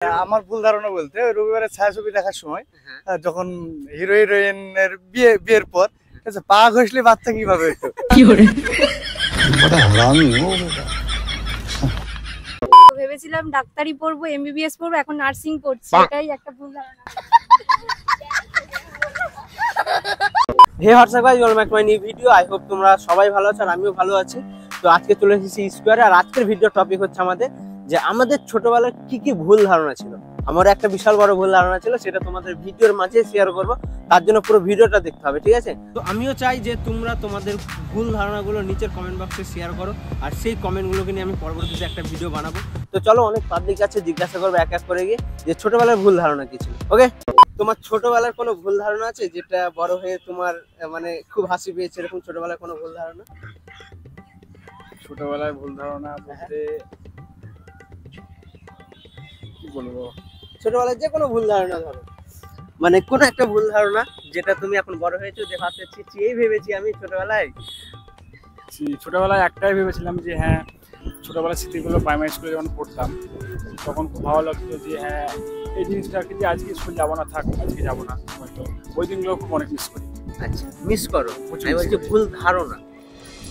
আমার ভুল ধারণা বলতে রবিবারের ছায়াছবি দেখার সময় যখন হিরো হিরোইনের বিয়ের পর পা ঘষলে বাচ্চা কিভাবে হতো ভেবেছিলাম ডাক্তারি পড়বো, এমবিবিএস পড়বো, এখন নার্সিং পড়ছি। এটাই একটা ভুল ধারণা। Hey WhatsApp guys, welcome back to my new video. I hope তোমরা সবাই ভালো আছো আর আমিও ভালো আছি। তো আজকে চলে এসেছি স্কোয়ারে, আর আজকের ভিডিও টপিক হচ্ছে আমাদের ছোটবেলায় কি কি ভুল ধারণা ছিল। আমার একটা বিশাল বড় ভুল ধারণা ছিল, সেটা তোমাদের ভিডিওর মাঝে শেয়ার করব। তার জন্য পুরো ভিডিওটা দেখতে হবে, ঠিক আছে? তো আমিও চাই যে তোমরা তোমাদের ভুল ধারণাগুলো নিচের কমেন্ট বক্সে শেয়ার করো, আর সেই কমেন্টগুলোকে নিয়ে আমি পরবর্তীতে একটা ভিডিও বানাবো। তো চলো, অনেক পাবলিক আছে, জিজ্ঞাসা করবো এক এক করে গিয়ে যে ছোটবেলার ভুল ধারণা কি ছিল। ওকে, তোমার ছোটবেলার কোনো ভুল ধারণা আছে যেটা বড় হয়ে তোমার মানে খুব হাসি পেয়েছে, এরকম ছোটবেলায় কোনো ভুল ধারণা? ছোটবেলায় ভুল ধারণা বলতে কি বলবো, ছোটবেলায় যে কোনো ভুল ধারণা ধরো, মানে কোন একটা ভুল ধারণা যেটা তুমি এখন বড় হয়েছো যে ভাবছি এই ভেবেছি আমি ছোটবেলায় একটাই ভেবেছিলাম যে হ্যাঁ, ছোটবেলার স্মৃতিগুলো প্রাইমারি স্কুলে যখন পড়তাম তখন খুব ভালো লাগতো যে হ্যাঁ এই জিনিসটা আর কি, যে আজকে স্কুল যাবো না, থাক আজকে যাবো না, হয়তো ওই দিনগুলো খুব অনেক মিস করি। আচ্ছা, মিস করো? আমি বলছি ভুল ধারণা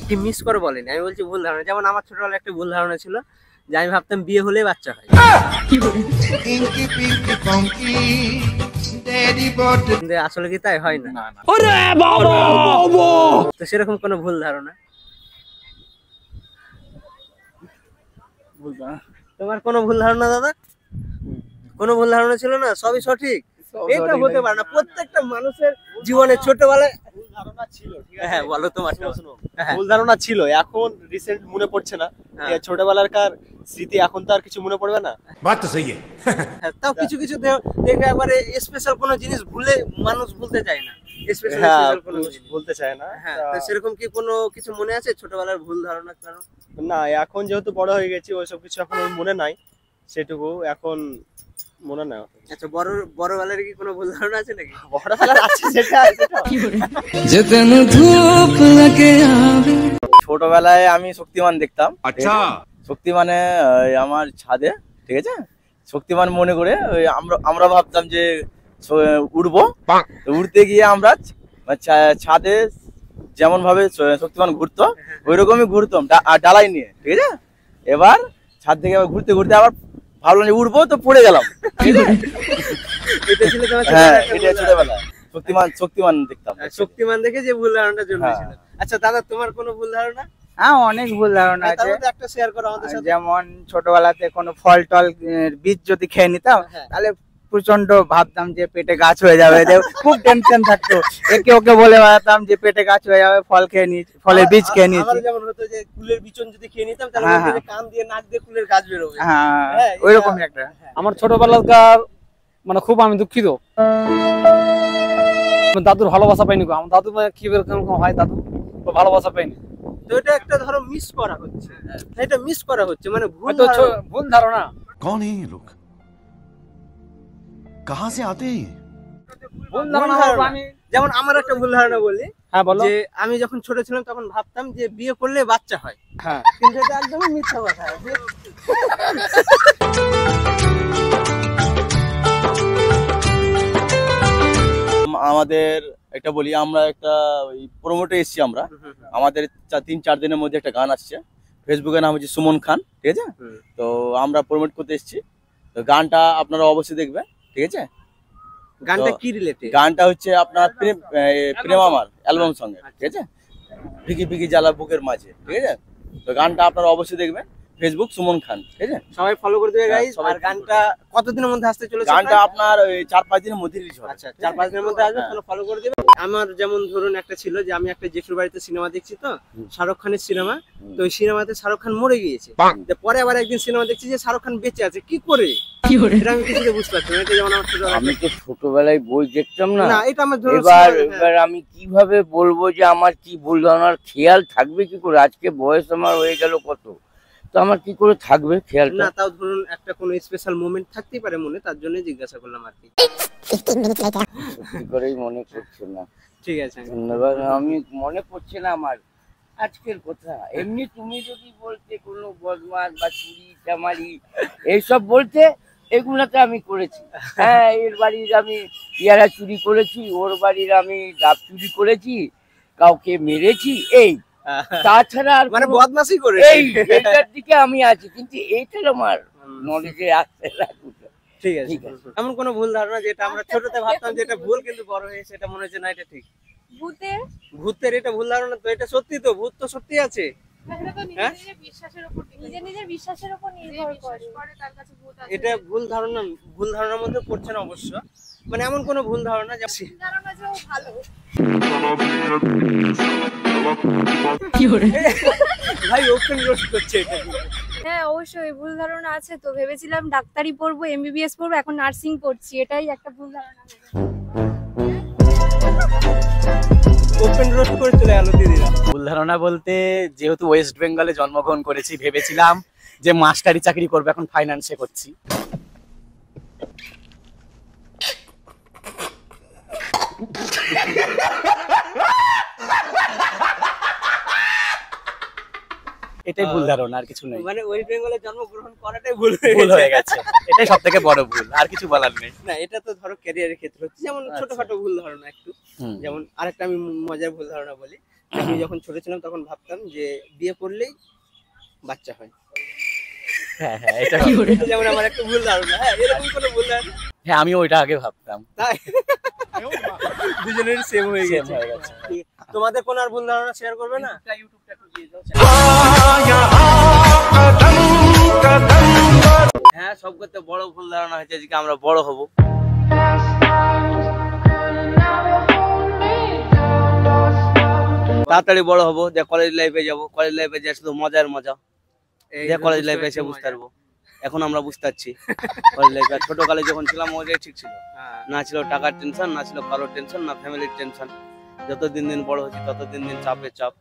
কি মিস করো বলেনি, আমি বলছি ভুল ধারণা। যেমন আমার ছোটবেলায় একটা ভুল ধারণা ছিল যে আমি ভাবতাম বিয়ে হলে বাচ্চা হয়, আসলে কি তাই হয় না? তো সেরকম কোনো ভুল ধারণা তোমার? কোনো ভুল ধারণা দাদা? কোনো ভুল ধারণা ছিল না? সবই সঠিক? এটা হতে পারে না, প্রত্যেকটা মানুষের জীবনে ছোটবেলায় হ্যাঁ বলো তোমার ভুল ধারণা ছিল, এখন রিসেন্ট মনে পড়ছে না। ছোটবেলার কার স্মৃতি এখন তো আর কিছু মনে পড়বে না। বাত তো সহি তাও কিছু কিছু দেখবে একবারে স্পেশাল কোনো জিনিস ভুলে মানুষ ভুলতে চায় না, স্পেশাল কোনো জিনিস বলতে চায় না। হ্যাঁ, তো সেরকম কি কোনো কিছু মনে আছে ছোটবেলার ভুল ধারণা? কারণ না, এখন যেহেতু বড় হয়ে গেছি ওইসব কিছু এখন মনে নাই, সেটুকু এখন মনে নাই। আচ্ছা, বড়বেলার কি কোনো ভুল ধারণা আছে নাকি? বড়বেলার আছে সেটা ছোটবেলায় আমি শক্তিমান দেখতাম। আচ্ছা, শক্তিমানে আমার ছাদে, ঠিক আছে, শক্তিমান মনে করে আমরা ভাবতাম যে উড়বো। উড়তে গিয়ে আমরা ছাদে যেমন ভাবে শক্তিমান ঘুরতো ওই রকমই ঘুরতাম ডালাই নিয়ে, ঠিক আছে। এবার ছাদ থেকে ঘুরতে ঘুরতে আবার ভাবলাম যে উড়বো, তো পড়ে গেলাম। হ্যাঁ, এটা ছোটবেলা শক্তিমান দেখতাম। শক্তিমান দেখে যে ভুল ধারণাটা জন্মেছিল। আচ্ছা দাদা, তোমার কোনো ভুল ধারণা? হ্যাঁ, অনেক ভুল ধারণা আছে। একটা শেয়ার করো আমাদের সাথে। যেমন ছোটবেলাতে কোনো ফল টল বীজ যদি খেয়ে নিতাম তাহলে প্রচন্ড ভাবতাম যে পেটে গাছ হয়ে যাবে, খুব টেনশন থাকতো। একে ওকে বলে বেড়াতাম যে পেটে গাছ হয়ে যাবে, ফলের বীজ খেয়ে নিয়েছি। যেমন হতো যে কুলের বিচন যদি খেয়ে নিতাম তাহলে কান দিয়ে নাক দিয়ে কুলের গাছ বেরোবে। হ্যাঁ, ওইরকমই একটা। আমার ছোটবেলাকার মানে খুব আমি দুঃখিত, দাদুর ভালোবাসা পাইনি গো। আমার দাদু কি হয়, দাদু ভালোবাসা পাইনি। তো এটা একটা ধরো মিস করা হচ্ছে, এটা মিস করা হচ্ছে মানে ভুল ধারণা। कौन है ये लोग, कहां से आते हैं? ভুল ধারণা আমি যেমন আমার একটা ভুল ধারণা বলি। হ্যাঁ বলো। যে আমি যখন ছোট ছিলাম তখন ভাবতাম যে বিয়ে করলে বাচ্চা হয়। হ্যাঁ, কিন্তু এটা একদমই মিথ্যা কথা। আমাদের একটা বলি, আমরা একটা প্রমোটে এসেছি আমরা। আমাদের 3-4 দিনের মধ্যে একটা গান আসছে, ফেসবুকের নাম হচ্ছে সুমন খান, ঠিক আছে। তো আমরা প্রমোট করতে এসেছি, তো গানটা আপনারা অবশ্যই দেখবেন, ঠিক আছে। গানটা কি রিলেটেড? গানটা হচ্ছে আপনার প্রেম আমার অ্যালবাম সঙ্গে, ঠিক আছে, ভিকি ভিকি জ্বালা বুকের মাঝে, ঠিক আছে। তো গানটা আপনারা অবশ্যই দেখবেন, ফেসবুক সুমন খান, ঠিক আছে। সবাই ফলো করে দেবে গাইস। আর গানটা কতদিনের মধ্যে আসতে চলেছে? গানটা আপনার 4-5 দিনের মধ্যে রিলিজ হবে। আচ্ছা, 4-5 দিনের মধ্যে আসবে, তাহলে ফলো করে দেবে। আমার যেমন ধরুন একটা ছিল যে আমি একটা জেঠুর বাড়িতে সিনেমা দেখছি, তো শাহরুখ খানের সিনেমা। তো ওই সিনেমাতে শাহরুখ খান মরে গিয়েছে। পরে আবার একদিন সিনেমা দেখছি যে শাহরুখ খান বেঁচে আছে। কি করে এটা আমি কিছুতে বুঝতে পারছি না। এটা যেমন আমার আমি তো ছোটবেলায় বই দেখতাম না, এটা আমার ধরুন এবার আমি কিভাবে বলবো যে আমার কি ভুল ধারণার খেয়াল থাকবে কি করে? আজকে বয়স আমার হয়ে গেল কত, তো আমার কি করে থাকবে খেয়াল না? তাও ধরুন একটা কোনো স্পেশাল মোমেন্ট থাকতেই পারে মনে, তার জন্য জিজ্ঞাসা করলাম আর কি। কি করেই মনে পড়ছে না। ঠিক আছে, ধন্যবাদ। আমি মনে পড়ছে না আমার আজকের কথা। এমনি তুমি যদি বলতে কোনো বদমাশ বা চুরি চামারি এইসব বলতে, এগুলাতে আমি করেছি। হ্যাঁ, এর বাড়ির আমি পেয়ারা চুরি করেছি, ওর বাড়ির আমি ডাব চুরি করেছি, কাউকে মেরেছি, এই তাছাড়া আর মানে কোনো- বদমাশি করে এই এইটার দিকে আমি আছি, কিন্তু এইটার আমার নলেজে আসছে না। ঠিক আছে। ঠিক আছে। এমন কোনো ভুল ধারণা যেটা আমরা ছোটতে ভাবতাম যে এটা ভুল, কিন্তু বড় হয়ে সেটা মনে হচ্ছে না এটা ঠিক? ভূতের ভূতের এটা ভুল ধারণা তো, এটা সত্যি তো, ভূত তো সত্যি আছে। হ্যাঁ? নিজের নিজের বিশ্বাসের উপর নির্ভর করে। এটা ভুল ধারণা, ভুল ধারণার মধ্যে পড়ছে না অবশ্য, মানে এমন কোনো ভুল ধারণা যে ধারণা যে ও ভালো। ভাই ওপেন রোস্ট করছে এটা কিন্তু। হ্যাঁ অবশ্যই ভুল ধারণা আছে তো। ভেবেছিলাম ডাক্তারি পড়বো, এমবিবিএস পড়বো, এখন নার্সিং পড়ছি, এটাই একটা ভুল ধারণা। ওপেন রোস্ট করে চলে গেল দিদিরা। ভুল ধারণা বলতে, যেহেতু ওয়েস্ট বেঙ্গলে জন্মগ্রহণ করেছি, ভেবেছিলাম যে মাস্টারি চাকরি করবো, এখন ফাইন্যান্সে করছি। এটাই ভুল ধারণা, আর কিছু নেই। মানে ওয়েস্ট বেঙ্গলে জন্মগ্রহণ করাটাই ভুল ভুল হয়ে গেছে, এটাই সব থেকে বড় ভুল, আর কিছু বলার নেই। না এটা তো ধরো ক্যারিয়ারের ক্ষেত্রে হচ্ছে, যেমন ছোটখাটো ভুল ধারণা একটু। যেমন আরেকটা আমি মজার ভুল ধারণা বলি, আমি যখন ছোট ছিলাম তখন ভাবতাম যে বিয়ে করলেই বাচ্চা হয়। হ্যাঁ হ্যাঁ, এটা এটা যেমন আমার একটা ভুল ধারণা। হ্যাঁ, এরকম কোনো ভুল ধারণা হ্যাঁ, আমি ওইটা আগে ভাবতাম। তাই দুজনের সেম হয়ে Same গেছে। হয়ে গেছে। তোমাদের কোন আর ভুল ধারণা শেয়ার করবে না? হ্যাঁ, সব করতে বড় ভুল ধারণা হয়েছে যে আমরা বড় হব। তাড়াতাড়ি বড় হব, যে কলেজ লাইফে যাব, কলেজ লাইফে যে শুধু মজার মজা, যে কলেজ লাইফে এসে বুঝতে পারবো। এখন আমরা বুঝতে পারছি কলেজ লাইফে। ছোটকালে যখন ছিলাম ওইটাই ঠিক ছিল, না ছিল টাকার টেনশন, না ছিল কারোর টেনশন, না ফ্যামিলির টেনশন। যত দিন দিন বড় হচ্ছে তত দিন দিন চাপে চাপ।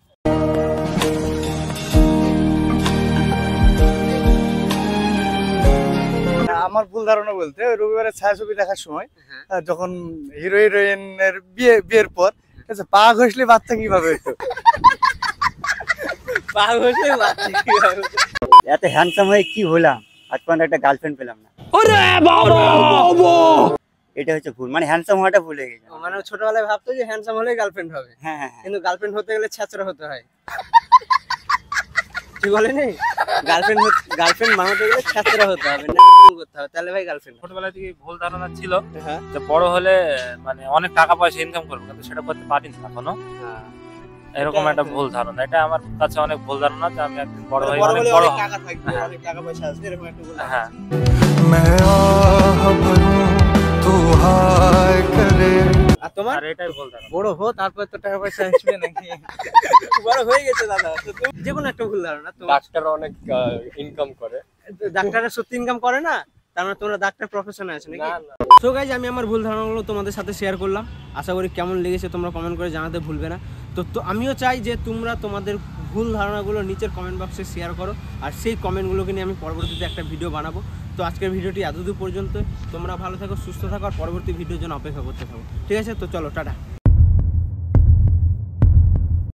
আমার ভুল ধারণা বলতে, ওই রবিবারের ছায়াছবি দেখার সময় যখন হিরো হিরোইনের বিয়ের পর পা ঘষলে বাচ্চা কিভাবে হতো? পা ঘষলে বাচ্চা কিভাবে হতো? এত হ্যান্ডসাম হয়ে কি হলাম, আজ পর্যন্ত একটা গার্লফ্রেন্ড পেলাম না। এটা হচ্ছে ভুল, মানে হ্যান্ডসাম হওয়াটা ভুলে গেছে। মানে ছোটবেলায় ভাবতো যে হ্যান্ডসাম হলে গার্লফ্রেন্ড হবে, হ্যাঁ হ্যাঁ হ্যাঁ। কিন্তু গার্লফ্রেন্ড হতে গেলে ছ্যাচরা হতে হয়। কি বলেনি? গার্লফ্রেন্ড বানাতে গেলে ছ্যাচরা হতে হবে, না করতে হবে, তাহলে ভাই গার্লফ্রেন্ড। ছোটবেলা থেকে ভুল ধারণা ছিল হ্যাঁ যে বড় হলে মানে অনেক টাকা পয়সা ইনকাম করবো, কিন্তু সেটা করতে পারি না এখনো। এরকম একটা ভুল ধারণা, এটা আমার কাছে অনেক ভুল ধারণা যে আমি একদিন বড় হয়ে অনেক বড় হব। টাকা থাকবে, হ্যাঁ। অনেক টাকা পয়সা আসবে, এরকম একটা ভুল ধারণা। হ্যাঁ, আর তোমার? আর এটাই ভুল ধারণা। বড় হো, তারপর তো টাকা পয়সা আসবে নাকি? বড় হয়ে গেছে দাদা, তো তুমি যে কোনো একটা ভুল ধারণা। তোমার ডাক্তার অনেক ইনকাম করে। ডাক্তাররা সত্যি ইনকাম করে না, তার মানে তোমরা ডাক্তার প্রফেশনে আছে নাকি? সো গাইজ, আমি আমার ভুল ধারণাগুলো তোমাদের সাথে শেয়ার করলাম। আশা করি কেমন লেগেছে তোমরা কমেন্ট করে জানাতে ভুলবে না। তো আমিও চাই যে তোমরা তোমাদের ভুল ধারণাগুলো নিচের কমেন্ট বক্সে শেয়ার করো, আর সেই কমেন্টগুলোকে নিয়ে আমি পরবর্তীতে একটা ভিডিও বানাবো। তো আজকের ভিডিওটি এতদূর পর্যন্ত। তোমরা ভালো থাকো, সুস্থ থাকো, আর পরবর্তী ভিডিওর জন্য অপেক্ষা করতে থাকো। ঠিক আছে, তো চলো, টাটা।